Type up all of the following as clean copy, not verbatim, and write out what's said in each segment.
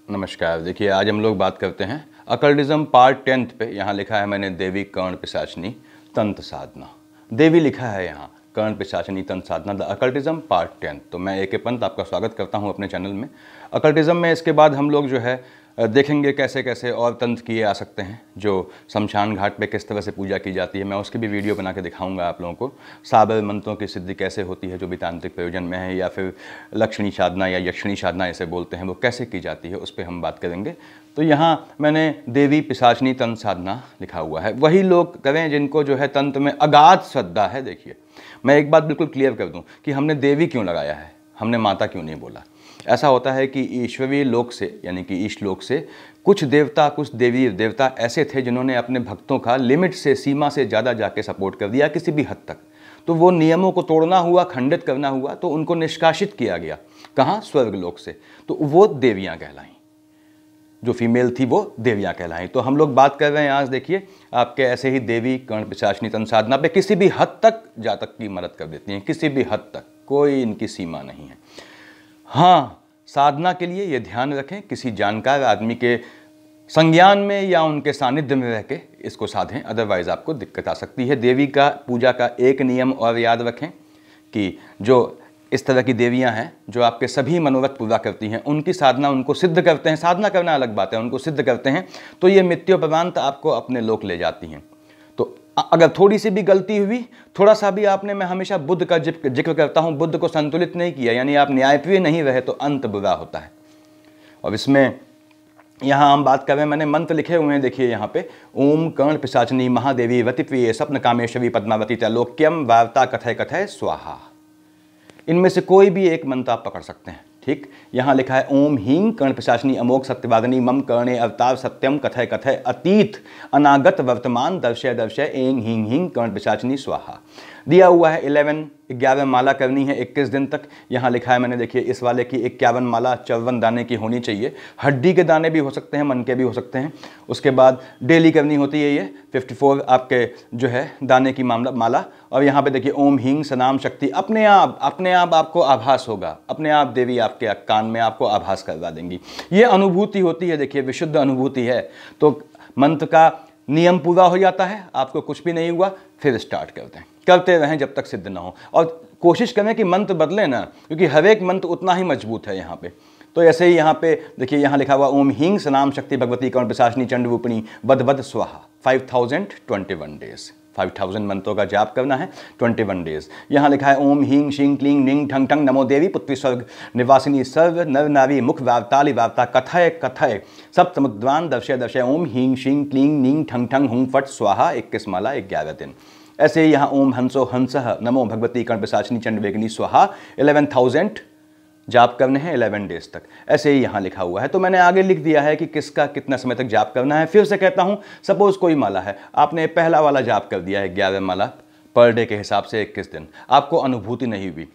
नमस्कार। देखिए, आज हम लोग बात करते हैं अकल्टिज्म पार्ट 10 पे। यहाँ लिखा है मैंने देवी कर्ण पिशाचनी तंत्र साधना। देवी लिखा है यहाँ, कर्ण पिशाचनी तंत्र साधना द अकल्टिज्म पार्ट 10। तो मैं ए के पंत आपका स्वागत करता हूँ अपने चैनल में। अकल्टिज्म में इसके बाद हम लोग जो है देखेंगे कैसे कैसे और तंत्र किए आ सकते हैं, जो शमशान घाट पे किस तरह से पूजा की जाती है। मैं उसकी भी वीडियो बना के दिखाऊंगा आप लोगों को। साबर मंत्रों की सिद्धि कैसे होती है जो भी तांत्रिक प्रयोजन में है, या फिर लक्षणी साधना या यक्षणी साधना ऐसे बोलते हैं, वो कैसे की जाती है, उस पर हम बात करेंगे। तो यहाँ मैंने देवी पिशाचनी तंत्र साधना लिखा हुआ है। वही लोग करें जिनको जो है तंत्र में अगाध श्रद्धा है। देखिए, मैं एक बात बिल्कुल क्लियर कर दूँ कि हमने देवी क्यों लगाया है, हमने माता क्यों नहीं बोला। ऐसा होता है कि ईश्वरीय लोक से, यानी कि ईश लोक से कुछ देवता, कुछ देवी देवता ऐसे थे जिन्होंने अपने भक्तों का लिमिट से, सीमा से ज़्यादा जाके सपोर्ट कर दिया किसी भी हद तक। तो वो नियमों को तोड़ना हुआ, खंडित करना हुआ, तो उनको निष्कासित किया गया। कहाँ? स्वर्ग लोक से। तो वो देवियाँ कहलाईं, जो फीमेल थी वो देवियाँ कहलाईं। तो हम लोग बात कर रहे हैं आज, देखिए, आपके ऐसे ही देवी कर्ण पिशाचनी तंत्र साधना पे किसी भी हद तक जातक की मदद कर देती हैं, किसी भी हद तक, कोई इनकी सीमा नहीं है। हाँ, साधना के लिए ये ध्यान रखें, किसी जानकार आदमी के संज्ञान में या उनके सानिध्य में रह के इसको साधें, अदरवाइज आपको दिक्कत आ सकती है। देवी का पूजा का एक नियम और याद रखें कि जो इस तरह की देवियां हैं जो आपके सभी मनोरथ पूरा करती हैं, उनकी साधना उनको सिद्ध करते हैं। साधना करना अलग बात है, उनको सिद्ध करते हैं तो ये मृत्युपरांत आपको अपने लोक ले जाती हैं। तो अगर थोड़ी सी भी गलती हुई, थोड़ा सा भी आपने, मैं हमेशा बुद्ध का जिक्र करता हूं, बुद्ध को संतुलित नहीं किया, यानी आप न्यायप्रिय नहीं रहे, तो अंत बुरा होता है। और इसमें यहाँ हम बात कर रहे हैं, मैंने मंत्र लिखे हुए हैं, देखिए यहाँ पे, ओम कर्ण पिशाचनी महादेवी वतिप्रिय स्वप्न कामेश्वरी पद्मावती त्रैलोक्यम वार्ता कथय कथय स्वाहा। इनमें से कोई भी एक मंत्र आप पकड़ सकते हैं। ठीक, यहाँ लिखा है ओम हीं कर्ण पिशाचनी अमोघ सत्यवादिनी मम कर्णे अवतार सत्यम कथय कथय अतीत अनागत वर्तमान दर्शय दर्शय एंग हीं हीं कर्ण पिशाचनी स्वाहा। दिया हुआ है 11 माला करनी है 21 दिन तक। यहाँ लिखा है मैंने, देखिए, इस वाले की 51 माला 54 दाने की होनी चाहिए। हड्डी के दाने भी हो सकते हैं, मन के भी हो सकते हैं। उसके बाद डेली करनी होती है ये 54 आपके जो है दाने की माला। और यहाँ पे देखिए ओम हींग सनाम शक्ति, अपने आप आपको आभास होगा, अपने आप देवी आपके कान में आपको आभास करवा देंगी। ये अनुभूति होती है, देखिए, विशुद्ध अनुभूति है। तो मंत्र का नियम पूरा हो जाता है, आपको कुछ भी नहीं हुआ, फिर स्टार्ट करते रहें जब तक सिद्ध ना हो। और कोशिश करें कि मंत्र बदले ना, क्योंकि हर एक मंत्र उतना ही मजबूत है यहाँ पे। तो ऐसे ही यहाँ पे देखिए, यहाँ लिखा हुआ ओम हींग सनाम शक्ति भगवती कर्ण पिशाचनी चंड रूपिणी बद बद स्वाहा 5021 डेज। 5000 मंत्रों का जाप करना है 21 डेज। यहाँ लिखा है ओम हींग शीं क्लीं निंग ठंग ठंग नमो देवी पृथ्वी स्वर्ग निवासिनी सर्व नर नारी मुख वार्ताली वार्ता कथय कथय सप्तमुद्रान दर्शय दर्शय ओम हींग शीं क्लीं निंग ठंग ठंग हुं फट स्वाहा 21 माला 11 दिन। ऐसे ही यहाँ ओम हंसो हंसः नमो भगवती कर्ण पिशाचनी चंड वेगिनी स्वाहा 11,000 जाप करने हैं 11 डेज तक। ऐसे ही यहाँ लिखा हुआ है। तो मैंने आगे लिख दिया है कि किसका कितना समय तक जाप करना है। फिर से कहता हूँ, सपोज कोई माला है, आपने पहला वाला जाप कर दिया है 11 माला पर डे के हिसाब से 21 दिन, आपको अनुभूति नहीं हुई,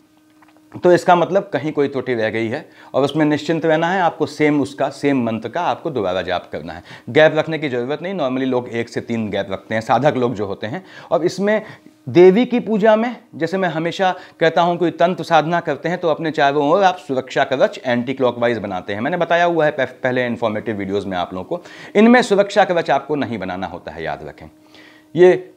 तो इसका मतलब कहीं कोई त्रुटि रह गई है और उसमें निश्चिंत रहना है। आपको सेम मंत्र का आपको दोबारा जाप करना है। गैप रखने की जरूरत नहीं। नॉर्मली लोग 1 से 3 गैप रखते हैं, साधक लोग जो होते हैं। और इसमें देवी की पूजा में, जैसे मैं हमेशा कहता हूं, कोई तंत्र साधना करते हैं तो अपने चारों ओर आप सुरक्षा कवच एंटी क्लॉकवाइज बनाते हैं। मैंने बताया हुआ है पहले इन्फॉर्मेटिव वीडियोज़ में आप लोगों को। इनमें सुरक्षा कवच आपको नहीं बनाना होता है, याद रखें। ये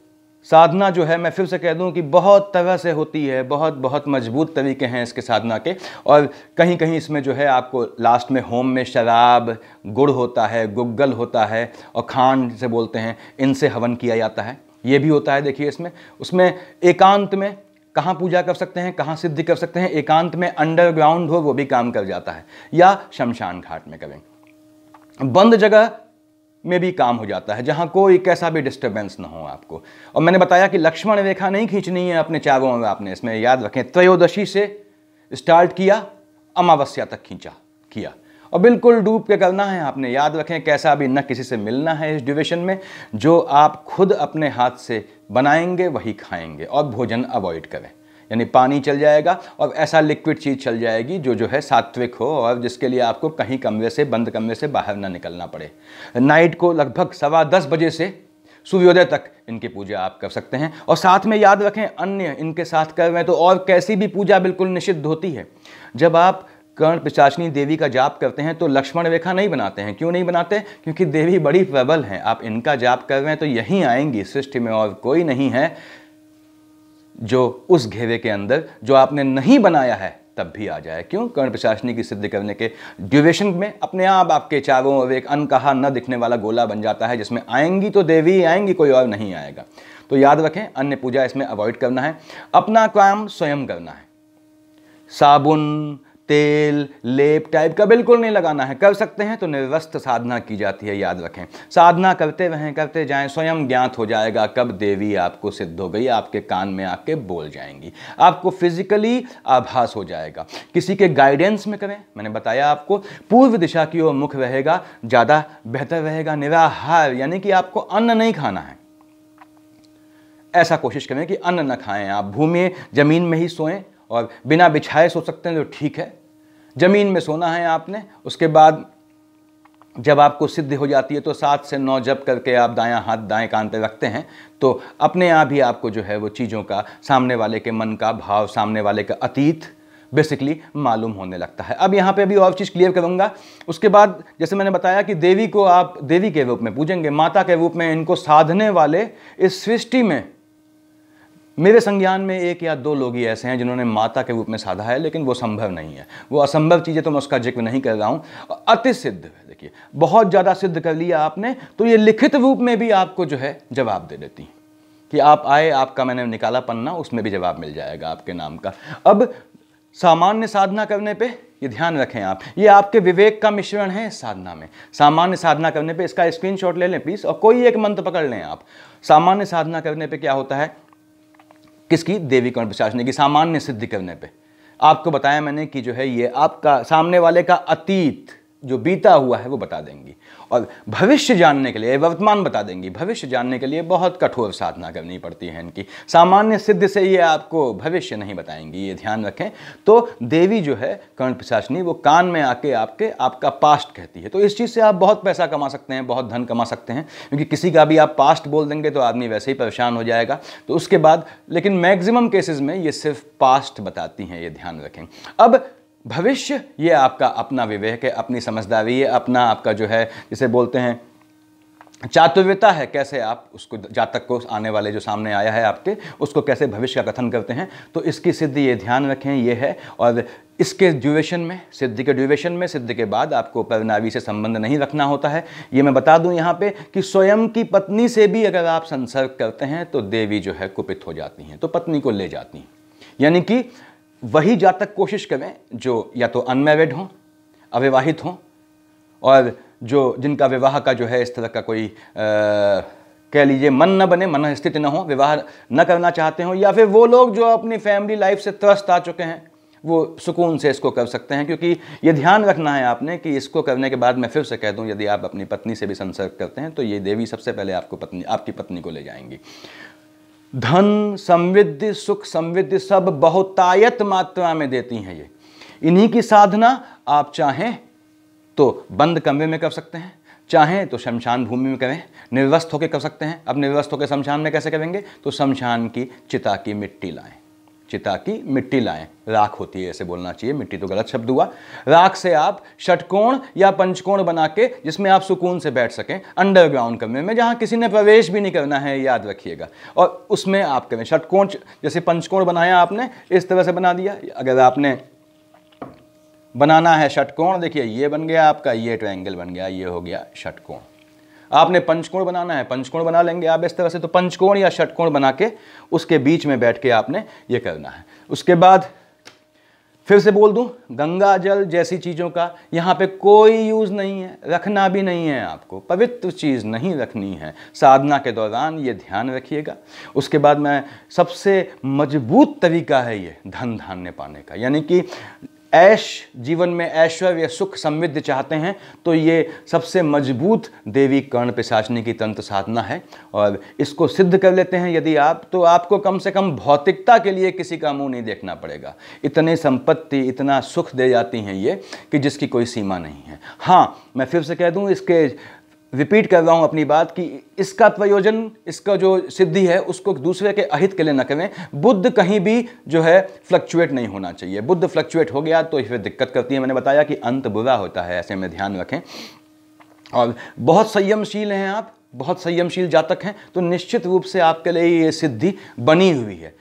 साधना जो है, मैं फिर से कह दूं कि बहुत तरह से होती है, बहुत मजबूत तरीके हैं इसके साधना के। और कहीं कहीं इसमें जो है आपको लास्ट में होम में शराब, गुड़ होता है, गुग्गल होता है और खांड से बोलते हैं, इनसे हवन किया जाता है। ये भी होता है, देखिए इसमें। उसमें एकांत में कहाँ पूजा कर सकते हैं, कहाँ सिद्धि कर सकते हैं, एकांत में अंडरग्राउंड हो वो भी काम कर जाता है, या शमशान घाट में करें। बंद जगह में भी काम हो जाता है, जहां कोई कैसा भी डिस्टर्बेंस ना हो आपको। और मैंने बताया कि लक्ष्मण रेखा नहीं खींचनी है अपने चारों में। आपने इसमें याद रखें, त्रयोदशी से स्टार्ट किया, अमावस्या तक किया और बिल्कुल डूब के करना है आपने। याद रखें, कैसा भी न किसी से मिलना है इस ड्यूरेशन में। जो आप खुद अपने हाथ से बनाएंगे वही खाएंगे, और भोजन अवॉइड करें, यानी पानी चल जाएगा और ऐसा लिक्विड चीज़ चल जाएगी जो है सात्विक हो, और जिसके लिए आपको कहीं बंद कमरे से बाहर ना निकलना पड़े। नाइट को लगभग 10:15 बजे से सूर्योदय तक इनकी पूजा आप कर सकते हैं। और साथ में याद रखें, अन्य इनके साथ कर रहे हैं तो और कैसी भी पूजा बिल्कुल निषिद्ध होती है। जब आप कर्ण पिशाचिनी देवी का जाप करते हैं तो लक्ष्मण रेखा नहीं बनाते हैं। क्यों नहीं बनाते? क्योंकि देवी बड़ी प्रबल हैं। आप इनका जाप कर रहे हैं तो यहीं आएंगी, सृष्टि में और कोई नहीं है जो उस घेरे के अंदर जो आपने नहीं बनाया है तब भी आ जाए। क्यों? कर्ण पिशाचिनी की सिद्धि करने के ड्यूरेशन में अपने आप आपके चारों ओर एक अनकहा न दिखने वाला गोला बन जाता है, जिसमें आएंगी तो देवी आएंगी, कोई और नहीं आएगा। तो याद रखें, अन्य पूजा इसमें अवॉइड करना है, अपना काम स्वयं करना है। साबुन, तेल, लेप टाइप का बिल्कुल नहीं लगाना है। कर सकते हैं तो निर्वस्त्र साधना की जाती है, याद रखें। साधना करते रहें, करते जाएं, स्वयं ज्ञात हो जाएगा कब देवी आपको सिद्ध हो गई, आपके कान में आके बोल जाएंगी, आपको फिजिकली आभास हो जाएगा। किसी के गाइडेंस में करें, मैंने बताया आपको पूर्व दिशा की ओर मुख रहेगा, ज़्यादा बेहतर रहेगा। निराहार यानी कि आपको अन्न नहीं खाना है, ऐसा कोशिश करें कि अन्न न खाएं। आप भूमि जमीन में ही सोएं और बिना बिछाए सो सकते हैं तो ठीक है, जमीन में सोना है आपने। उसके बाद जब आपको सिद्धि हो जाती है तो 7 से 9 जप करके आप दायां हाथ दाएं कान पे रखते हैं तो अपने आप ही आपको जो है वो चीज़ों का, सामने वाले के मन का भाव, सामने वाले का अतीत बेसिकली मालूम होने लगता है। अब यहाँ पे अभी और चीज़ क्लियर करूँगा। उसके बाद जैसे मैंने बताया कि देवी को आप देवी के रूप में पूजेंगे, माता के रूप में इनको साधने वाले इस सृष्टि में मेरे संज्ञान में 1 या 2 लोग ही ऐसे हैं जिन्होंने माता के रूप में साधा है, लेकिन वो संभव नहीं है। वो असंभव चीज़ें तो मैं उसका जिक्र नहीं कर रहा हूँ। अति सिद्ध, देखिए बहुत ज़्यादा सिद्ध कर लिया आपने तो ये लिखित रूप में भी आपको जो है जवाब दे देती कि आप आए, आपका मैंने निकाला पन्ना, उसमें भी जवाब मिल जाएगा आपके नाम का। अब सामान्य साधना करने पे ये ध्यान रखें आप, ये आपके विवेक का मिश्रण है इस साधना में। सामान्य साधना करने पे इसका स्क्रीनशॉट ले लें प्लीज़, और कोई एक मंत्र पकड़ लें आप। सामान्य साधना करने पे क्या होता है, किसकी? देवी कर्ण पिशाचिनी की सामान्य सिद्धि करने पे आपको बताया मैंने कि जो है ये आपका सामने वाले का अतीत जो बीता हुआ है वो बता देंगी, और भविष्य जानने के लिए वर्तमान बता देंगी। भविष्य जानने के लिए बहुत कठोर साधना करनी पड़ती है इनकी। सामान्य सिद्धि से ये आपको भविष्य नहीं बताएंगी, ये ध्यान रखें। तो देवी जो है कर्ण पिशाचिनी वो कान में आके आपका पास्ट कहती है। तो इस चीज़ से आप बहुत पैसा कमा सकते हैं, बहुत धन कमा सकते हैं, क्योंकि किसी का भी आप पास्ट बोल देंगे तो आदमी वैसे ही परेशान हो जाएगा। तो उसके बाद, लेकिन मैक्सिमम केसेस में ये सिर्फ पास्ट बताती हैं, ये ध्यान रखें। अब भविष्य ये आपका अपना विवेक है, अपनी समझदारी है, अपना आपका जो है जिसे बोलते हैं चातुर्यता है, कैसे आप उसको जातक को आने वाले जो सामने आया है आपके उसको कैसे भविष्य का कथन करते हैं। तो इसकी सिद्धि ये ध्यान रखें ये है। और इसके ड्यूरेशन में, सिद्धि के ड्यूरेशन में, सिद्धि के बाद आपको परनावी से संबंध नहीं रखना होता है। ये मैं बता दूं यहाँ पे कि स्वयं की पत्नी से भी अगर आप संसर्ग करते हैं तो देवी जो है कुपित हो जाती हैं, तो पत्नी को ले जाती हैं। यानी कि वही जातक कोशिश करें जो या तो अनमैरिड हों, अविवाहित हों, और जो जिनका विवाह का जो है इस तरह का कोई कह लीजिए मन न बने, मन स्थिति न हो, विवाह न करना चाहते हो, या फिर वो लोग जो अपनी फैमिली लाइफ से त्रस्त आ चुके हैं वो सुकून से इसको कर सकते हैं। क्योंकि ये ध्यान रखना है आपने कि इसको करने के बाद मैं फिर से कह दूं, यदि आप अपनी पत्नी से भी संसर्ग करते हैं तो ये देवी सबसे पहले आपकी पत्नी को ले जाएंगी। धन, समृद्धि, सुख समृद्धि सब बहुतायत मात्रा में देती हैं ये। इन्हीं की साधना आप चाहें तो बंद कमरे में कर सकते हैं, चाहें तो शमशान भूमि में करें, निर्वस्त होकर कर सकते हैं। अब निर्वस्त होकर शमशान में कैसे करेंगे? तो शमशान की चिता की मिट्टी लाएं, चिता की मिट्टी लाएं, राख होती है ऐसे बोलना चाहिए, मिट्टी तो गलत शब्द हुआ। राख से आप षटकोण या पंचकोण बना के जिसमें आप सुकून से बैठ सकें, अंडरग्राउंड कमरे में जहां किसी ने प्रवेश भी नहीं करना है, याद रखिएगा। और उसमें आप करें षटकोण, जैसे पंचकोण बनाया आपने इस तरह से बना दिया। अगर आपने बनाना है षटकोण, देखिए ये बन गया आपका, ये ट्रायंगल बन गया, ये हो गया षटकोण। आपने पंचकोण बनाना है, पंचकोण बना लेंगे आप इस तरह से। तो पंचकोण या षटकोण बना के उसके बीच में बैठ के आपने ये करना है। उसके बाद फिर से बोल दूं, गंगा जल जैसी चीज़ों का यहाँ पे कोई यूज़ नहीं है, रखना भी नहीं है आपको, पवित्र चीज़ नहीं रखनी है साधना के दौरान, ये ध्यान रखिएगा। उसके बाद मैं सबसे मजबूत तरीका है ये धन धान्य पाने का, यानी कि ऐश, जीवन में ऐश्वर्य सुख समृद्धि चाहते हैं तो ये सबसे मजबूत देवी कर्ण पिशाचिनी की तंत्र साधना है। और इसको सिद्ध कर लेते हैं यदि आप, तो आपको कम से कम भौतिकता के लिए किसी का मुंह नहीं देखना पड़ेगा। इतनी संपत्ति, इतना सुख दे जाती हैं ये कि जिसकी कोई सीमा नहीं है। हाँ, मैं फिर से कह दूं, इसके रिपीट कर रहा हूं अपनी बात कि इसका प्रयोजन, इसका जो सिद्धि है उसको दूसरे के अहित के लिए न करें। बुद्ध कहीं भी जो है फ्लक्चुएट नहीं होना चाहिए। बुद्ध फ्लक्चुएट हो गया तो फिर दिक्कत करती है। मैंने बताया कि अंत बुरा होता है, ऐसे में ध्यान रखें। और बहुत संयमशील हैं आप, बहुत संयमशील जातक हैं, तो निश्चित रूप से आपके लिए ये सिद्धि बनी हुई है।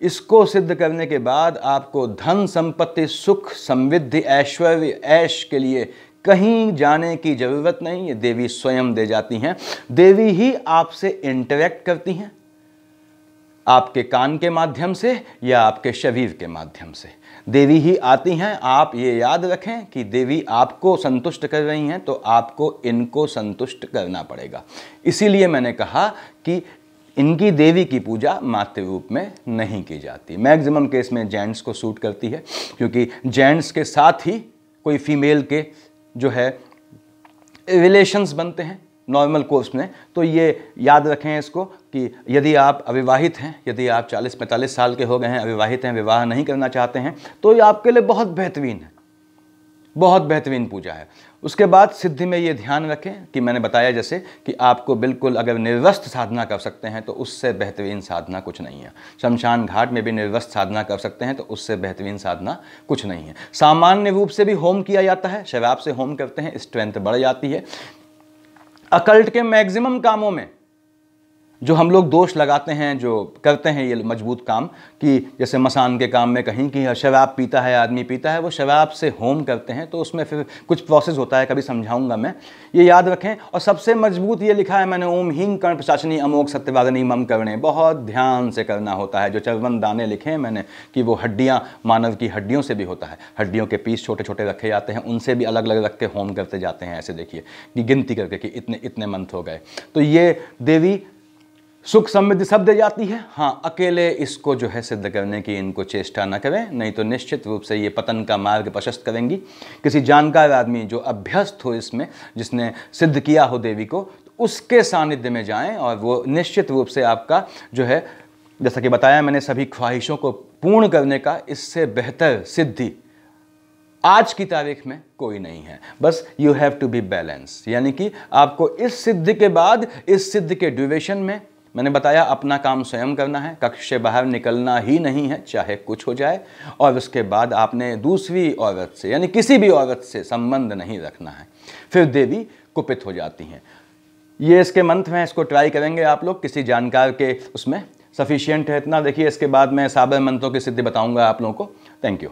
इसको सिद्ध करने के बाद आपको धन संपत्ति, सुख, समृद्धि, ऐश्वर्य, ऐश के लिए कहीं जाने की जरूरत नहीं। ये देवी स्वयं दे जाती हैं। देवी ही आपसे इंटरेक्ट करती हैं, आपके कान के माध्यम से या आपके शरीर के माध्यम से देवी ही आती हैं। आप ये याद रखें कि देवी आपको संतुष्ट कर रही हैं, तो आपको इनको संतुष्ट करना पड़ेगा। इसीलिए मैंने कहा कि इनकी देवी की पूजा मातृ रूप में नहीं की जाती। मैक्सिमम केस में जेंट्स को सूट करती है, क्योंकि जेंट्स के साथ ही कोई फीमेल के जो है रिलेशंस बनते हैं नॉर्मल कोर्स में। तो ये याद रखें इसको कि यदि आप अविवाहित हैं, यदि आप 40-45 साल के हो गए हैं, अविवाहित हैं, विवाह नहीं करना चाहते हैं, तो ये आपके लिए बहुत बेहतरीन है, बहुत बेहतरीन पूजा है। उसके बाद सिद्धि में ये ध्यान रखें कि मैंने बताया जैसे कि आपको बिल्कुल अगर निर्वस्त्र साधना कर सकते हैं तो उससे बेहतरीन साधना कुछ नहीं है। शमशान घाट में भी निर्वस्त्र साधना कर सकते हैं तो उससे बेहतरीन साधना कुछ नहीं है। सामान्य रूप से भी होम किया जाता है, शराब से होम करते हैं, स्ट्रेंथ बढ़ जाती है। अकल्ट के मैक्सिमम कामों में जो हम लोग दोष लगाते हैं, जो करते हैं ये मजबूत काम, कि जैसे मसान के काम में कहीं कि शराब पीता है आदमी, पीता है, वो शराब से होम करते हैं, तो उसमें फिर कुछ प्रोसेस होता है, कभी समझाऊंगा मैं, ये याद रखें। और सबसे मजबूत ये लिखा है मैंने, ओम हीं कर्ण पिशाचिनी अमोघ सत्यवादिनी मम करणे। बहुत ध्यान से करना होता है। जो चरवन दाने लिखे हैं मैंने कि वो हड्डियाँ, मानव की हड्डियों से भी होता है, हड्डियों के पीस छोटे छोटे रखे जाते हैं, उनसे भी अलग अलग रख के होम करते जाते हैं। ऐसे देखिए कि गिनती करके कि इतने इतने मंथ हो गए। तो ये देवी सुख समृद्धि सब दे जाती है। हाँ, अकेले इसको जो है सिद्ध करने की इनको चेष्टा न करें, नहीं तो निश्चित रूप से ये पतन का मार्ग प्रशस्त करेंगी। किसी जानकार आदमी जो अभ्यस्त हो इसमें, जिसने सिद्ध किया हो देवी को, तो उसके सानिध्य में जाएं और वो निश्चित रूप से आपका जो है, जैसा कि बताया मैंने, सभी ख्वाहिशों को पूर्ण करने का इससे बेहतर सिद्धि आज की तारीख में कोई नहीं है। बस you have to be balance, यानी कि आपको इस सिद्धि के बाद, इस सिद्धि के ड्यूरेशन में, मैंने बताया अपना काम स्वयं करना है, कक्ष से बाहर निकलना ही नहीं है, चाहे कुछ हो जाए। और उसके बाद आपने दूसरी औरत से, यानी किसी भी औरत से संबंध नहीं रखना है। फिर देवी कुपित हो जाती हैं। ये इसके मंत्र हैं, इसको ट्राई करेंगे आप लोग किसी जानकार के, उसमें सफिशिएंट है इतना। देखिए इसके बाद मैं साबर मंत्रों की सिद्धि बताऊंगा आप लोगों को। Thank you.